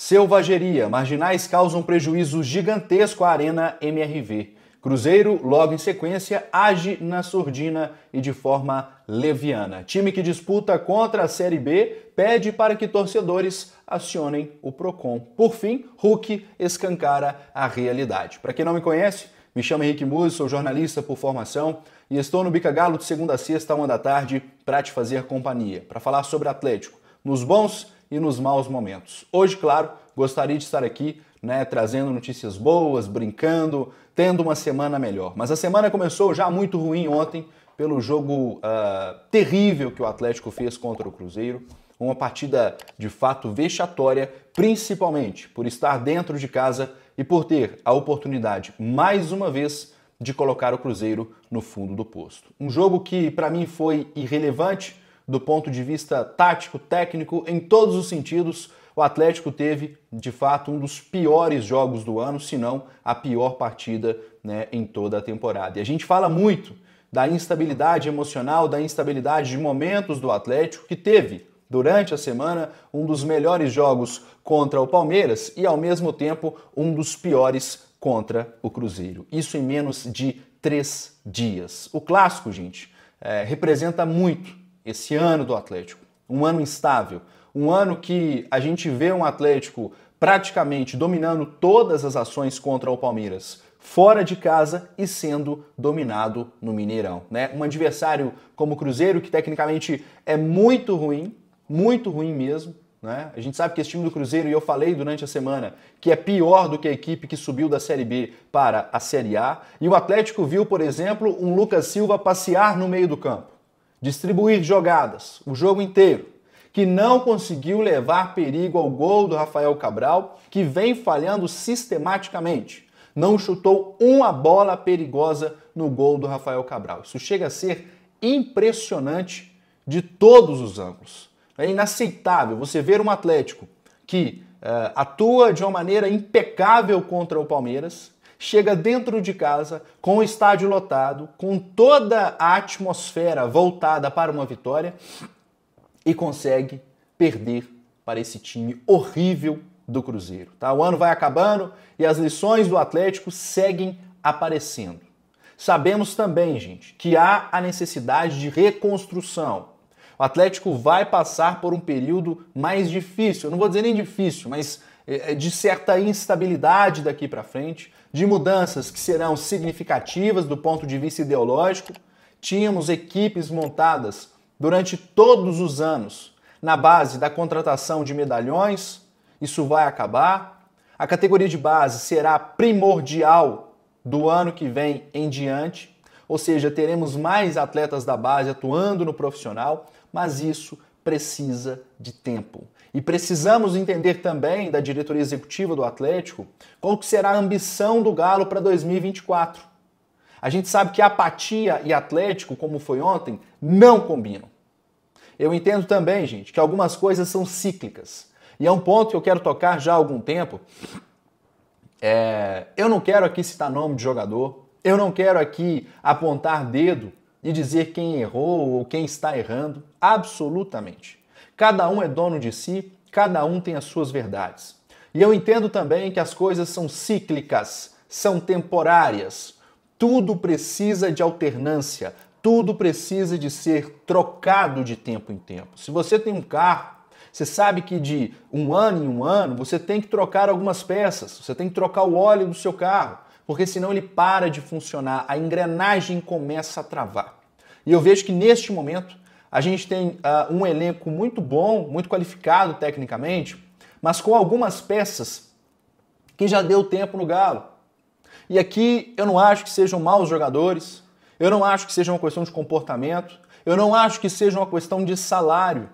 Selvageria. Marginais causam prejuízo gigantesco à Arena MRV. Cruzeiro, logo em sequência, age na surdina e de forma leviana. Time que disputa contra a Série B pede para que torcedores acionem o Procon. Por fim, Hulk escancara a realidade. Para quem não me conhece, me chamo Henrique Musi, sou jornalista por formação e estou no Bica Galo de segunda a sexta, 1 da tarde, para te fazer companhia, para falar sobre Atlético, nos bons e nos maus momentos. Hoje, claro, gostaria de estar aqui, trazendo notícias boas, brincando, tendo uma semana melhor. Mas a semana começou já muito ruim ontem pelo jogo terrível que o Atlético fez contra o Cruzeiro. Uma partida de fato vexatória, principalmente por estar dentro de casa e por ter a oportunidade, mais uma vez, de colocar o Cruzeiro no fundo do posto. Um jogo que para mim foi irrelevante do ponto de vista tático, técnico, em todos os sentidos. O Atlético teve, de fato, um dos piores jogos do ano, se não a pior partida em toda a temporada. E a gente fala muito da instabilidade emocional, da instabilidade de momentos do Atlético, que teve, durante a semana, um dos melhores jogos contra o Palmeiras e, ao mesmo tempo, um dos piores contra o Cruzeiro. Isso em menos de 3 dias. O clássico, gente, representa muito esse ano do Atlético. Um ano instável. Um ano que a gente vê um Atlético praticamente dominando todas as ações contra o Palmeiras fora de casa e sendo dominado no Mineirão. Um adversário como o Cruzeiro, que tecnicamente é muito ruim mesmo. A gente sabe que esse time do Cruzeiro, e eu falei durante a semana, que é pior do que a equipe que subiu da Série B para a Série A. E o Atlético viu, por exemplo, um Lucas Silva passear no meio do campo, distribuir jogadas o jogo inteiro, que não conseguiu levar perigo ao gol do Rafael Cabral, que vem falhando sistematicamente. Não chutou uma bola perigosa no gol do Rafael Cabral. Isso chega a ser impressionante de todos os ângulos. É inaceitável você ver um Atlético que atua de uma maneira impecável contra o Palmeiras, chega dentro de casa, com o estádio lotado, com toda a atmosfera voltada para uma vitória, e consegue perder para esse time horrível do Cruzeiro. O ano vai acabando e as lições do Atlético seguem aparecendo. Sabemos também, gente, que há a necessidade de reconstrução. O Atlético vai passar por um período mais difícil, eu não vou dizer nem difícil, mas de certa instabilidade daqui para frente, de mudanças que serão significativas do ponto de vista ideológico. Tínhamos equipes montadas durante todos os anos na base da contratação de medalhões, isso vai acabar. A categoria de base será primordial do ano que vem em diante, ou seja, teremos mais atletas da base atuando no profissional, mas isso precisa de tempo. E precisamos entender também da diretoria executiva do Atlético qual que será a ambição do Galo para 2024. A gente sabe que apatia e Atlético, como foi ontem, não combinam. Eu entendo também, gente, que algumas coisas são cíclicas. E é um ponto que eu quero tocar já há algum tempo. Eu não quero aqui citar nome de jogador, eu não quero aqui apontar dedo e dizer quem errou ou quem está errando. Absolutamente. Cada um é dono de si, cada um tem as suas verdades. E eu entendo também que as coisas são cíclicas, são temporárias. Tudo precisa de alternância, tudo precisa de ser trocado de tempo em tempo. Se você tem um carro, você sabe que de um ano em um ano você tem que trocar algumas peças, você tem que trocar o óleo do seu carro, porque senão ele para de funcionar, a engrenagem começa a travar. E eu vejo que neste momento a gente tem um elenco muito bom, muito qualificado tecnicamente, mas com algumas peças que já deu tempo no Galo. E aqui eu não acho que sejam maus jogadores, eu não acho que seja uma questão de comportamento, eu não acho que seja uma questão de salário,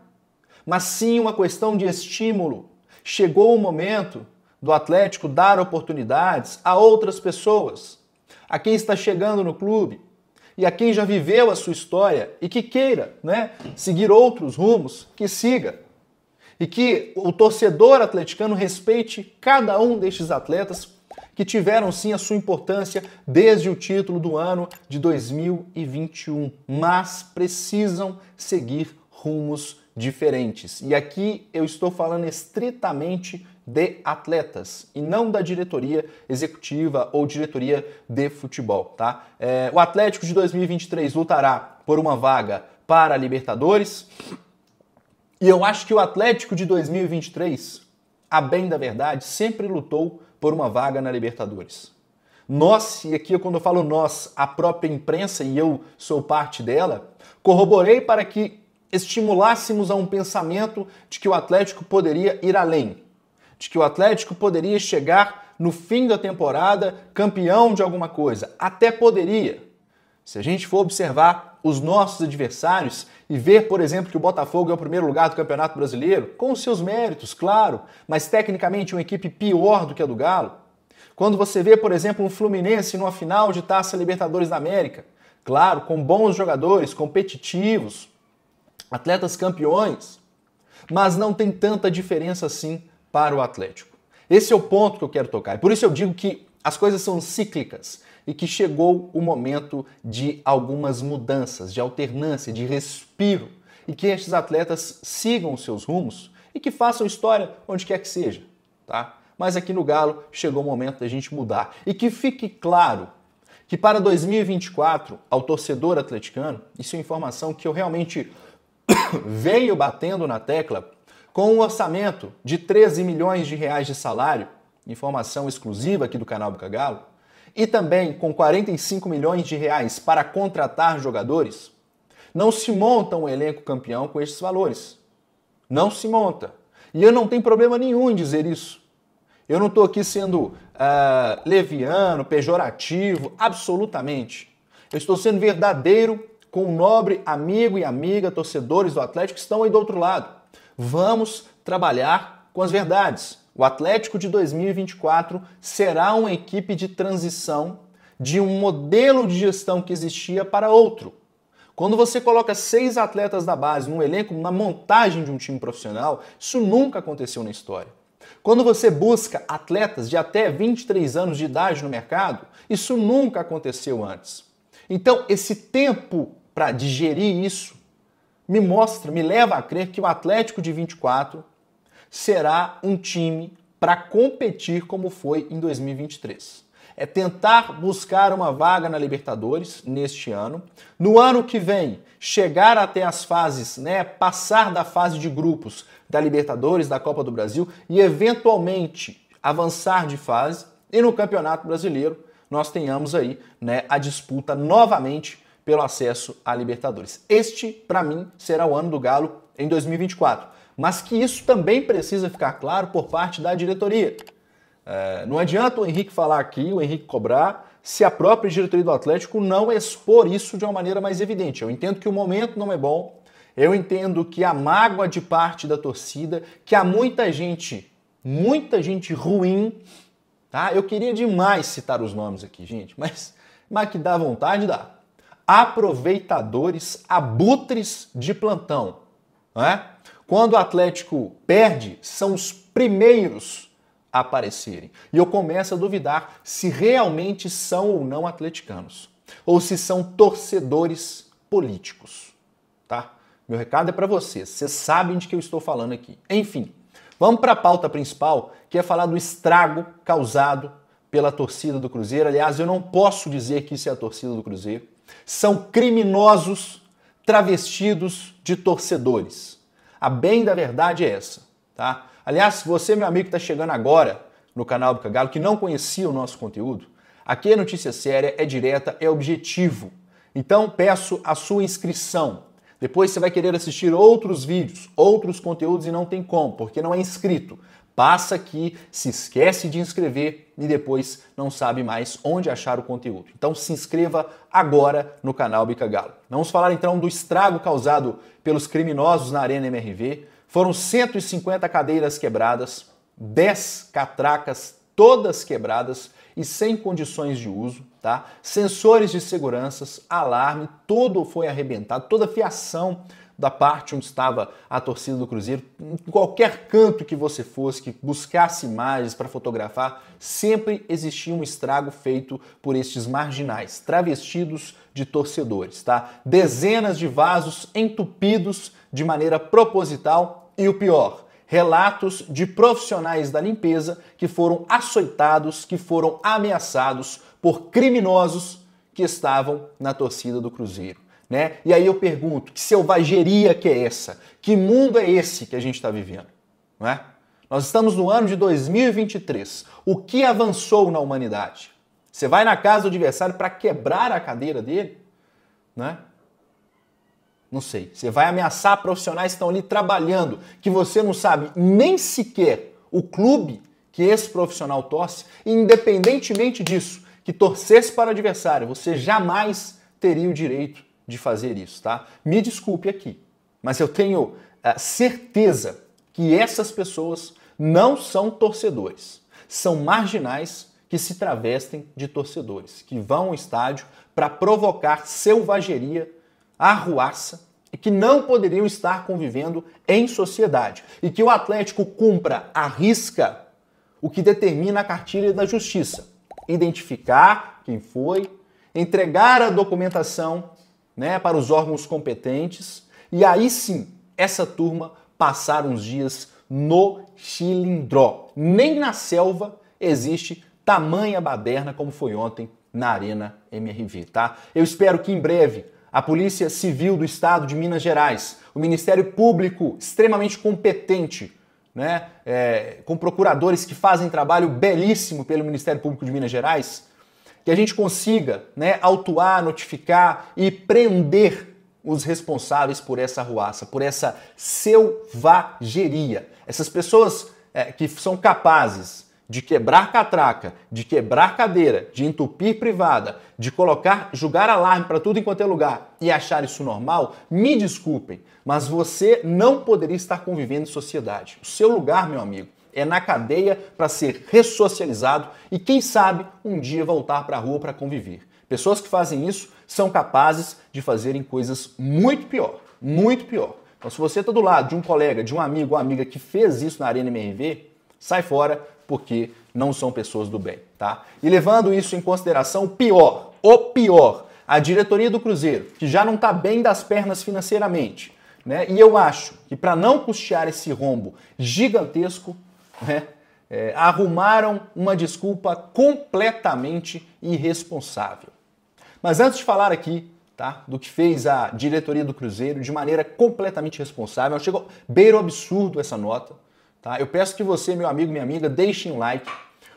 mas sim uma questão de estímulo. Chegou o momento do Atlético dar oportunidades a outras pessoas, a quem está chegando no clube e a quem já viveu a sua história e que queira seguir outros rumos, que siga. E que o torcedor atleticano respeite cada um destes atletas que tiveram sim a sua importância desde o título do ano de 2021, mas precisam seguir rumos diferentes. E aqui eu estou falando estritamente de atletas e não da diretoria executiva ou diretoria de futebol, tá? O Atlético de 2023 lutará por uma vaga para a Libertadores e eu acho que o Atlético de 2023, a bem da verdade, sempre lutou por uma vaga na Libertadores. Nós, e aqui quando eu falo nós, a própria imprensa, e eu sou parte dela, corroborei para que estimulássemos a um pensamento de que o Atlético poderia ir além, de que o Atlético poderia chegar no fim da temporada campeão de alguma coisa. Até poderia. Se a gente for observar os nossos adversários e ver, por exemplo, que o Botafogo é o primeiro lugar do Campeonato Brasileiro, com os seus méritos, claro, mas tecnicamente uma equipe pior do que a do Galo. Quando você vê, por exemplo, um Fluminense numa final de Taça Libertadores da América, claro, com bons jogadores, competitivos, atletas campeões, mas não tem tanta diferença assim para o Atlético. Esse é o ponto que eu quero tocar. E por isso eu digo que as coisas são cíclicas e que chegou o momento de algumas mudanças, de alternância, de respiro, e que estes atletas sigam os seus rumos e que façam história onde quer que seja, tá? Mas aqui no Galo chegou o momento da gente mudar. E que fique claro que para 2024, ao torcedor atleticano, isso é informação que eu realmente venho batendo na tecla, com um orçamento de 13 milhões de reais de salário, informação exclusiva aqui do canal Bica Galo, e também com 45 milhões de reais para contratar jogadores, não se monta um elenco campeão com esses valores. Não se monta. E eu não tenho problema nenhum em dizer isso. Eu não estou aqui sendo leviano, pejorativo, absolutamente. Eu estou sendo verdadeiro com um nobre amigo e amiga, torcedores do Atlético que estão aí do outro lado. Vamos trabalhar com as verdades. O Atlético de 2024 será uma equipe de transição de um modelo de gestão que existia para outro. Quando você coloca 6 atletas da base num elenco, na montagem de um time profissional, isso nunca aconteceu na história. Quando você busca atletas de até 23 anos de idade no mercado, isso nunca aconteceu antes. Então, esse tempo para digerir isso me leva a crer que o Atlético de 24 será um time para competir como foi em 2023. É tentar buscar uma vaga na Libertadores neste ano. No ano que vem, chegar até as fases, passar da fase de grupos da Libertadores, da Copa do Brasil e eventualmente avançar de fase. E no Campeonato Brasileiro nós tenhamos aí a disputa novamente pelo acesso à Libertadores. Este, para mim, será o ano do Galo em 2024. Mas que isso também precisa ficar claro por parte da diretoria. Não adianta o Henrique falar aqui, o Henrique cobrar, se a própria diretoria do Atlético não expor isso de uma maneira mais evidente. Eu entendo que o momento não é bom, eu entendo que há mágoa de parte da torcida, que há muita gente ruim, tá? Eu queria demais citar os nomes aqui, gente, mas que dá vontade, dá. Aproveitadores, abutres de plantão, Quando o Atlético perde, são os primeiros a aparecerem. E eu começo a duvidar se realmente são ou não atleticanos. Ou se são torcedores políticos. Tá? Meu recado é para vocês. Vocês sabem de que eu estou falando aqui. Enfim, vamos para a pauta principal, que é falar do estrago causado pela torcida do Cruzeiro. Aliás, eu não posso dizer que isso é a torcida do Cruzeiro. São criminosos travestidos de torcedores. A bem da verdade é essa, tá? Aliás, se você, meu amigo, que está chegando agora no canal Bica Galo, que não conhecia o nosso conteúdo, aqui é notícia séria, é direta, é objetivo. Então peço a sua inscrição. Depois você vai querer assistir outros vídeos, outros conteúdos e não tem como, porque não é inscrito. Passa aqui, se esquece de inscrever e depois não sabe mais onde achar o conteúdo. Então se inscreva agora no canal Bica Galo. Vamos falar então do estrago causado pelos criminosos na Arena MRV. Foram 150 cadeiras quebradas, 10 catracas todas quebradas e sem condições de uso, tá? Sensores de segurança, alarme, tudo foi arrebentado, toda a fiação da parte onde estava a torcida do Cruzeiro, em qualquer canto que você fosse, que buscasse imagens para fotografar, sempre existia um estrago feito por estes marginais, travestidos de torcedores, tá? Dezenas de vasos entupidos de maneira proposital e o pior, relatos de profissionais da limpeza que foram açoitados, que foram ameaçados por criminosos que estavam na torcida do Cruzeiro, né? E aí eu pergunto, que selvageria que é essa? Que mundo é esse que a gente está vivendo, não é? Nós estamos no ano de 2023. O que avançou na humanidade? Você vai na casa do adversário para quebrar a cadeira dele, né? Não sei. Você vai ameaçar profissionais que estão ali trabalhando, que você não sabe nem sequer o clube que esse profissional torce, e independentemente disso, que torcesse para o adversário, você jamais teria o direito de fazer isso, tá? Me desculpe aqui, mas eu tenho certeza que essas pessoas não são torcedores. São marginais que se travestem de torcedores, que vão ao estádio para provocar selvageria, arruaça, e que não poderiam estar convivendo em sociedade. E que o Atlético cumpra à risca o que determina a cartilha da justiça. Identificar quem foi, entregar a documentação, né, para os órgãos competentes, e aí sim, essa turma passar uns dias no Chilindró. Nem na selva existe tamanha baderna como foi ontem na Arena MRV, tá? Eu espero que em breve a Polícia Civil do Estado de Minas Gerais, o Ministério Público extremamente competente, né, com procuradores que fazem trabalho belíssimo pelo Ministério Público de Minas Gerais, que a gente consiga, né, autuar, notificar e prender os responsáveis por essa arruaça, por essa selvageria. Essas pessoas que são capazes de quebrar catraca, de quebrar cadeira, de entupir privada, de jogar alarme para tudo enquanto é lugar e achar isso normal, me desculpem, mas você não poderia estar convivendo em sociedade. O seu lugar, meu amigo, é na cadeia para ser ressocializado e, quem sabe, um dia voltar para a rua para conviver. Pessoas que fazem isso são capazes de fazerem coisas muito pior, muito pior. Então, se você está do lado de um colega, de um amigo ou amiga que fez isso na Arena MRV, sai fora, porque não são pessoas do bem, tá? E levando isso em consideração, o pior, a diretoria do Cruzeiro, que já não está bem das pernas financeiramente, né? E eu acho que para não custear esse rombo gigantesco, né, arrumaram uma desculpa completamente irresponsável. Mas antes de falar aqui, tá, do que fez a diretoria do Cruzeiro de maneira completamente responsável, chegou beira o absurdo essa nota. Tá? Eu peço que você, meu amigo, minha amiga, deixem um like.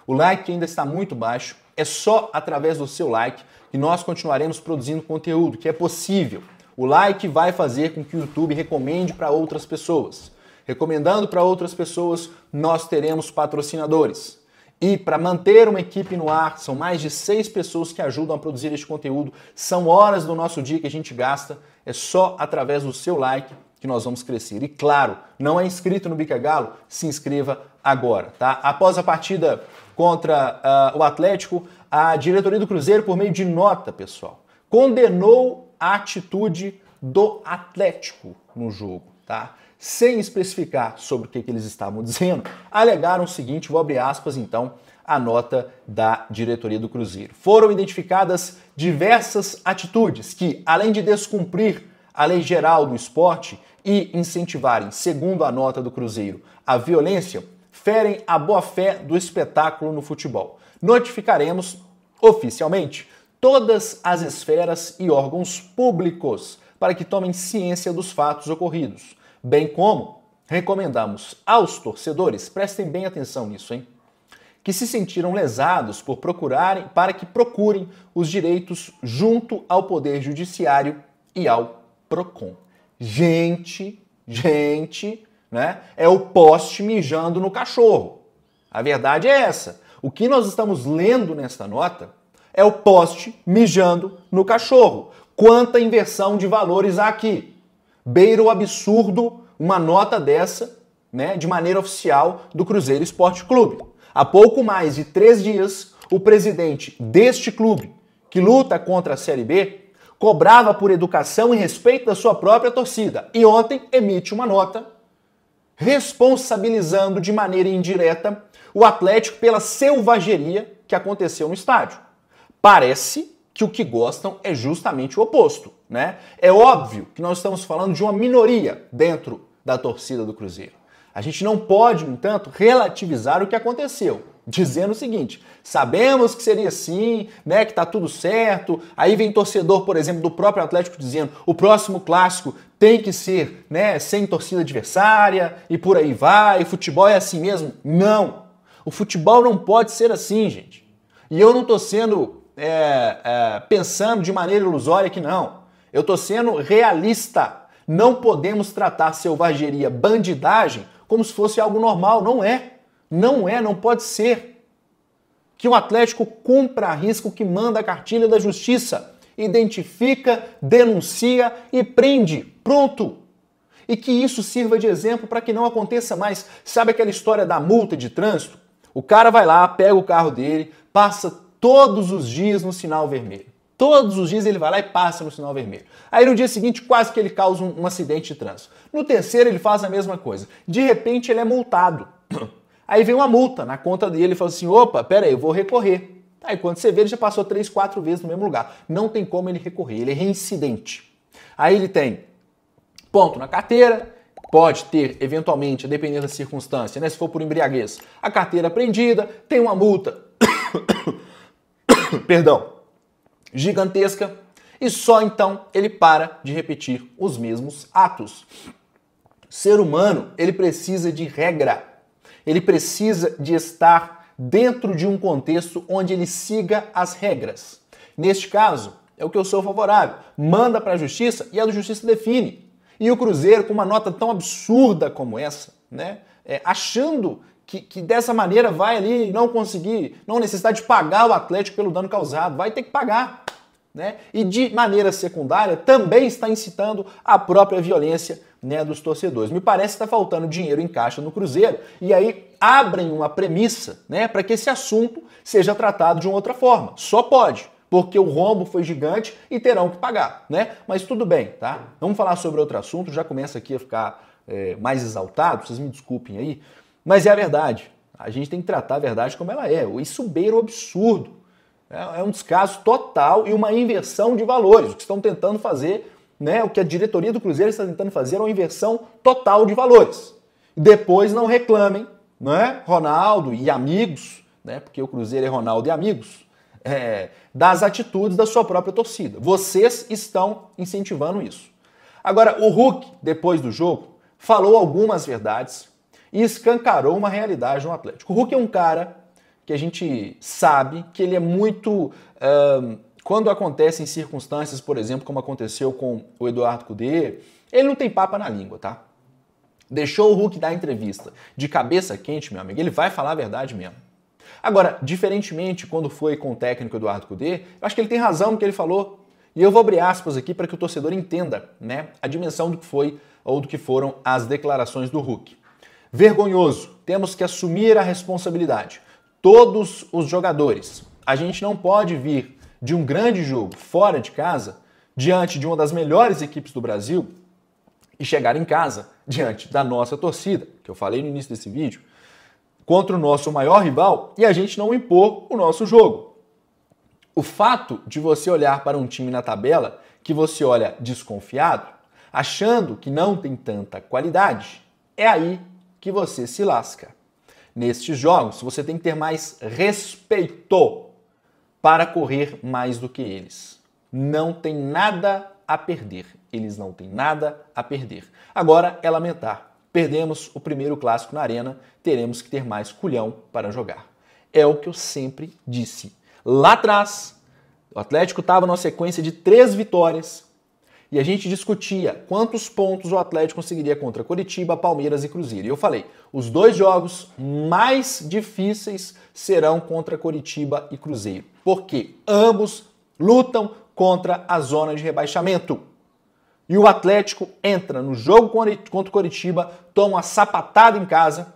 O like ainda está muito baixo. É só através do seu like que nós continuaremos produzindo conteúdo, que é possível. O like vai fazer com que o YouTube recomende para outras pessoas. Recomendando para outras pessoas, nós teremos patrocinadores. E para manter uma equipe no ar, são mais de 6 pessoas que ajudam a produzir este conteúdo. São horas do nosso dia que a gente gasta. É só através do seu like que nós vamos crescer. E claro, não é inscrito no Bica Galo? Se inscreva agora, tá? Após a partida contra o Atlético, a diretoria do Cruzeiro, por meio de nota, pessoal, condenou a atitude do Atlético no jogo, tá? Sem especificar sobre o que eles estavam dizendo, alegaram o seguinte, vou abrir aspas então, a nota da diretoria do Cruzeiro. Foram identificadas diversas atitudes que, além de descumprir a lei geral do esporte e incentivarem, segundo a nota do Cruzeiro, a violência, ferem a boa-fé do espetáculo no futebol. Notificaremos oficialmente todas as esferas e órgãos públicos para que tomem ciência dos fatos ocorridos, bem como recomendamos aos torcedores, prestem bem atenção nisso, hein, que se sentiram lesados para que procurem os direitos junto ao Poder Judiciário e ao PROCON. Gente, né? É o poste mijando no cachorro. A verdade é essa. O que nós estamos lendo nesta nota é o poste mijando no cachorro. Quanta inversão de valores há aqui. Beira o absurdo uma nota dessa, né, de maneira oficial do Cruzeiro Esporte Clube. Há pouco mais de 3 dias, o presidente deste clube, que luta contra a Série B, cobrava por educação e respeito da sua própria torcida. E ontem emite uma nota responsabilizando de maneira indireta o Atlético pela selvageria que aconteceu no estádio. Parece que o que gostam é justamente o oposto, né? É óbvio que nós estamos falando de uma minoria dentro da torcida do Cruzeiro. A gente não pode, no entanto, relativizar o que aconteceu, dizendo o seguinte: sabemos que seria assim, né, que tá tudo certo. Aí vem torcedor, por exemplo, do próprio Atlético dizendo: o próximo clássico tem que ser, né, sem torcida adversária e por aí vai. O futebol é assim mesmo? Não. O futebol não pode ser assim, gente. E eu não tô sendo pensando de maneira ilusória que não. Eu tô sendo realista. Não podemos tratar selvageria, bandidagem como se fosse algo normal. Não é. Não é, não pode ser. Que o Atlético cumpra a risco que manda a cartilha da justiça. Identifica, denuncia e prende. Pronto. E que isso sirva de exemplo para que não aconteça mais. Sabe aquela história da multa de trânsito? O cara vai lá, pega o carro dele, passa todos os dias no sinal vermelho. Todos os dias ele vai lá e passa no sinal vermelho. Aí no dia seguinte quase que ele causa um acidente de trânsito. No terceiro ele faz a mesma coisa. De repente ele é multado. Aí vem uma multa na conta dele e fala assim: opa, pera aí, eu vou recorrer. Aí quando você vê, ele já passou 3, 4 vezes no mesmo lugar. Não tem como ele recorrer, ele é reincidente. Aí ele tem ponto na carteira, pode ter, eventualmente, dependendo da circunstância, né, se for por embriaguez, a carteira apreendida, tem uma multa, perdão, gigantesca, e só então ele para de repetir os mesmos atos. Ser humano, ele precisa de regra. Ele precisa de estar dentro de um contexto onde ele siga as regras. Neste caso, é o que eu sou favorável. Manda para a justiça e a justiça define. E o Cruzeiro, com uma nota tão absurda como essa, né, achando que dessa maneira vai ali não conseguir, não necessitar de pagar o Atlético pelo dano causado, vai ter que pagar. Né? E de maneira secundária também está incitando a própria violência, né, dos torcedores. Me parece que está faltando dinheiro em caixa no Cruzeiro e aí abrem uma premissa, né, para que esse assunto seja tratado de uma outra forma. Só pode, porque o rombo foi gigante e terão que pagar, né? Mas tudo bem, tá? Vamos falar sobre outro assunto, já começa aqui a ficar mais exaltado, vocês me desculpem aí, mas é a verdade. A gente tem que tratar a verdade como ela é. Isso beira o absurdo. É um descaso total e uma inversão de valores. O que estão tentando fazer, né, o que a diretoria do Cruzeiro está tentando fazer é uma inversão total de valores. Depois não reclamem, né, Ronaldo e amigos, né, porque o Cruzeiro é Ronaldo e amigos, das atitudes da sua própria torcida. Vocês estão incentivando isso. Agora, o Hulk, depois do jogo, falou algumas verdades e escancarou uma realidade no Atlético. O Hulk é um cara que a gente sabe que ele é muito... quando acontecem circunstâncias, por exemplo, como aconteceu com o Eduardo Cudê, ele não tem papa na língua, tá? Deixou o Hulk dar entrevista de cabeça quente, meu amigo, ele vai falar a verdade mesmo. Agora, diferentemente quando foi com o técnico Eduardo Cudê, eu acho que ele tem razão no que ele falou. E eu vou abrir aspas aqui para que o torcedor entenda, né, a dimensão do que foi ou do que foram as declarações do Hulk. Vergonhoso, temos que assumir a responsabilidade. Todos os jogadores. A gente não pode vir de um grande jogo fora de casa, diante de uma das melhores equipes do Brasil, e chegar em casa, diante da nossa torcida, que eu falei no início desse vídeo, contra o nosso maior rival, e a gente não impor o nosso jogo. O fato de você olhar para um time na tabela que você olha desconfiado, achando que não tem tanta qualidade, é aí que você se lasca. Nestes jogos, você tem que ter mais respeito para correr mais do que eles. Não tem nada a perder. Eles não têm nada a perder. Agora é lamentar. Perdemos o primeiro clássico na arena, teremos que ter mais culhão para jogar. É o que eu sempre disse. Lá atrás, o Atlético estava numa sequência de 3 vitórias e a gente discutia quantos pontos o Atlético conseguiria contra Coritiba, Palmeiras e Cruzeiro. E eu falei, os 2 jogos mais difíceis serão contra Coritiba e Cruzeiro, porque ambos lutam contra a zona de rebaixamento. E o Atlético entra no jogo contra o Coritiba, toma uma sapatada em casa,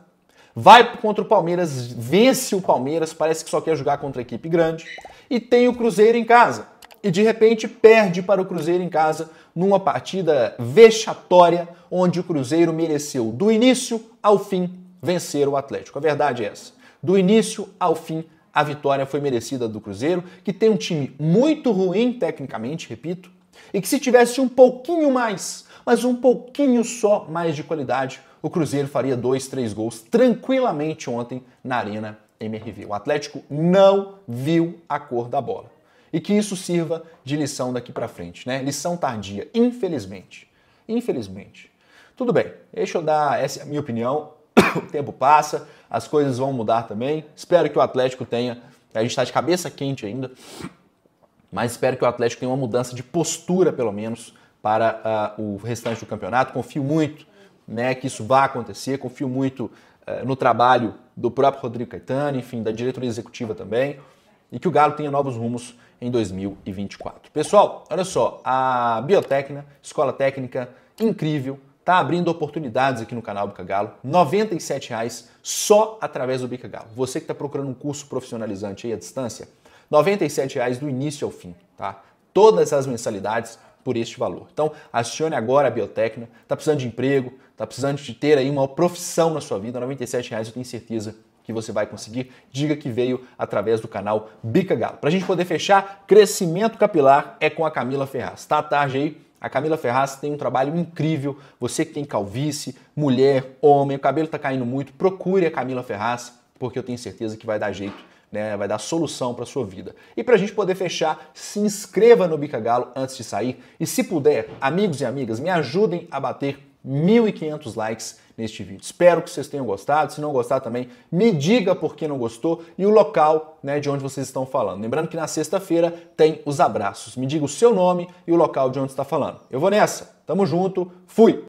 vai contra o Palmeiras, vence o Palmeiras, parece que só quer jogar contra a equipe grande, e tem o Cruzeiro em casa. E de repente perde para o Cruzeiro em casa numa partida vexatória, onde o Cruzeiro mereceu do início ao fim vencer o Atlético. A verdade é essa. Do início ao fim, a vitória foi merecida do Cruzeiro, que tem um time muito ruim tecnicamente, repito, e que se tivesse um pouquinho mais, mas um pouquinho só mais de qualidade, o Cruzeiro faria 2, 3 gols tranquilamente ontem na Arena MRV. O Atlético não viu a cor da bola. E que isso sirva de lição daqui pra frente, né? Lição tardia, infelizmente. Infelizmente. Tudo bem, deixa eu dar essa é a minha opinião. O tempo passa, as coisas vão mudar também. Espero que o Atlético tenha, a gente está de cabeça quente ainda, mas espero que o Atlético tenha uma mudança de postura, pelo menos, para o restante do campeonato. Confio muito, né, que isso vai acontecer, confio muito no trabalho do próprio Rodrigo Caetano, enfim, da diretoria executiva também, e que o Galo tenha novos rumos em 2024. Pessoal, olha só, a Biotecna, escola técnica incrível, tá abrindo oportunidades aqui no canal Bica Galo, R$ 97,00 só através do Bica Galo. Você que está procurando um curso profissionalizante aí à distância, R$ 97,00 do início ao fim, tá? Todas as mensalidades por este valor. Então, acione agora a Biotecna, tá precisando de emprego, tá precisando de ter aí uma profissão na sua vida, R$ 97,00 eu tenho certeza que você vai conseguir. Diga que veio através do canal Bica Galo. Pra gente poder fechar, crescimento capilar é com a Camila Ferraz. Tá à tarde aí. A Camila Ferraz tem um trabalho incrível. Você que tem calvície, mulher, homem, o cabelo tá caindo muito, procure a Camila Ferraz, porque eu tenho certeza que vai dar jeito, né? Vai dar solução para sua vida. E para a gente poder fechar, se inscreva no Bica Galo antes de sair. E se puder, amigos e amigas, me ajudem a bater 1.500 likes neste vídeo. Espero que vocês tenham gostado. Se não gostar também, me diga por que não gostou e o local, né, de onde vocês estão falando. Lembrando que na sexta-feira tem os abraços. Me diga o seu nome e o local de onde está falando. Eu vou nessa. Tamo junto. Fui!